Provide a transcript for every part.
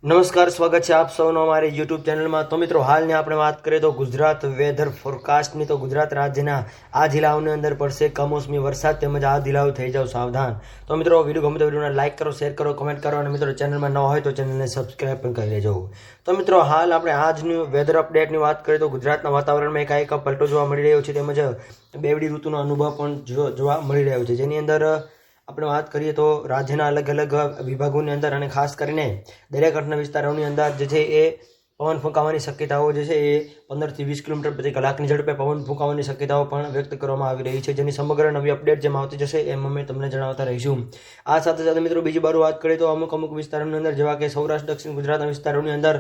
નમસ્કાર, સ્વાગત છે આપ સૌનો અમારી યુટ્યુબ ચેનલમાં। તો મિત્રો, હાલની આપણે વાત કરીએ તો ગુજરાત વેધર ફોરકાસ્ટની, તો ગુજરાત રાજ્યના આ જિલ્લાઓની અંદર પડશે કમોસમી વરસાદ, તેમજ આ જિલ્લાઓ થઈ જાવ સાવધાન। તો મિત્રો, વિડીયો ગમે તો વિડીયોને લાઇક કરો, શેર કરો, કમેન્ટ કરો, અને મિત્રો ચેનલમાં ન હોય તો ચેનલને સબસ્ક્રાઈબ પણ કરી લેજો। તો મિત્રો, હાલ આપણે આજની વેધર અપડેટની વાત કરીએ તો ગુજરાતના વાતાવરણમાં એકાએક પલટો જોવા મળી રહ્યો છે, તેમજ બેવડી ઋતુનો અનુભવ પણ જોવા મળી રહ્યો છે, જેની અંદર આપણે વાત કરીએ તો રાજ્યના અલગ અલગ વિભાગોની અંદર અને ખાસ કરીને દરિયાકાંઠાના વિસ્તારોની અંદર જે છે એ પવન ફૂંકાવાની શક્યતાઓ જે છે એ 15 થી 20 કિલોમીટર પ્રતિ કલાકની ઝડપે પવન ફૂંકાવાની શક્યતાઓ પણ વ્યક્ત કરવામાં આવી રહી છે, જેની સમગ્ર નવી અપડેટ જેમ આવતી જશે એમ અમે તમને જણાવતા રહીશું। આ સાથે સાથે મિત્રો, બીજી બાજુ વાત કરીએ તો અમુક વિસ્તારોની અંદર, જેવા કે સૌરાષ્ટ્ર દક્ષિણ ગુજરાતના વિસ્તારોની અંદર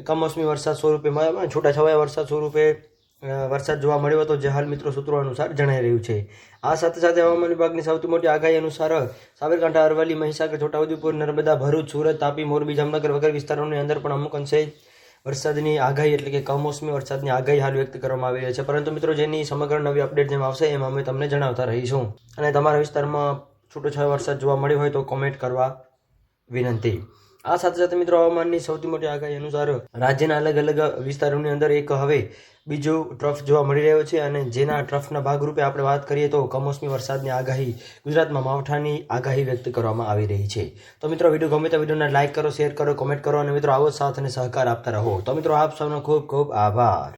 કમોસમી વરસાદ સ્વરૂપે છૂટાછવાયા વરસાદ સ્વરૂપે વરસાદ જોવા મળ્યો હતો, જે હાલ મિત્રો સૂત્રો અનુસાર જણાઈ રહ્યું છે। આ સાથે સાથે હવામાન વિભાગની સૌથી મોટી આગાહી અનુસાર સાબરકાંઠા, અરવલ્લી, મહીસાગર, છોટાઉદેપુર, નર્મદા, ભરૂચ, સુરત, તાપી, મોરબી, જામનગર વગેરે વિસ્તારોની અંદર પણ અમુક અંશે વરસાદની આગાહી એટલે કે કમોસમી વરસાદની આગાહી હાલ વ્યક્ત કરવામાં આવી રહી છે, પરંતુ મિત્રો જેની સમગ્ર નવી અપડેટ જેમ આવશે એમ અમે તમને જણાવતા રહીશું। અને તમારા વિસ્તારમાં છૂટોછવાયો વરસાદ જોવા મળ્યો હોય તો કોમેન્ટ કરવા વિનંતી। આ સાથે સાથે મિત્રો, હવામાનની સૌથી મોટી આગાહી અનુસાર રાજ્યના અલગ અલગ વિસ્તારોની અંદર એક હવે બીજો ટ્રફ જોવા મળી રહ્યો છે, અને જેના ટ્રફના ભાગરૂપે આપણે વાત કરીએ તો કમોસમી વરસાદની આગાહી ગુજરાતમાં માવઠાની આગાહી વ્યક્ત કરવામાં આવી રહી છે। તો મિત્રો, વિડીયો ગમે તો વિડીયોને લાઇક કરો, શેર કરો, કોમેન્ટ કરો, અને મિત્રો આવો સાથ અને સહકાર આપતા રહો। તો મિત્રો, આપ સૌનો ખૂબ ખૂબ આભાર।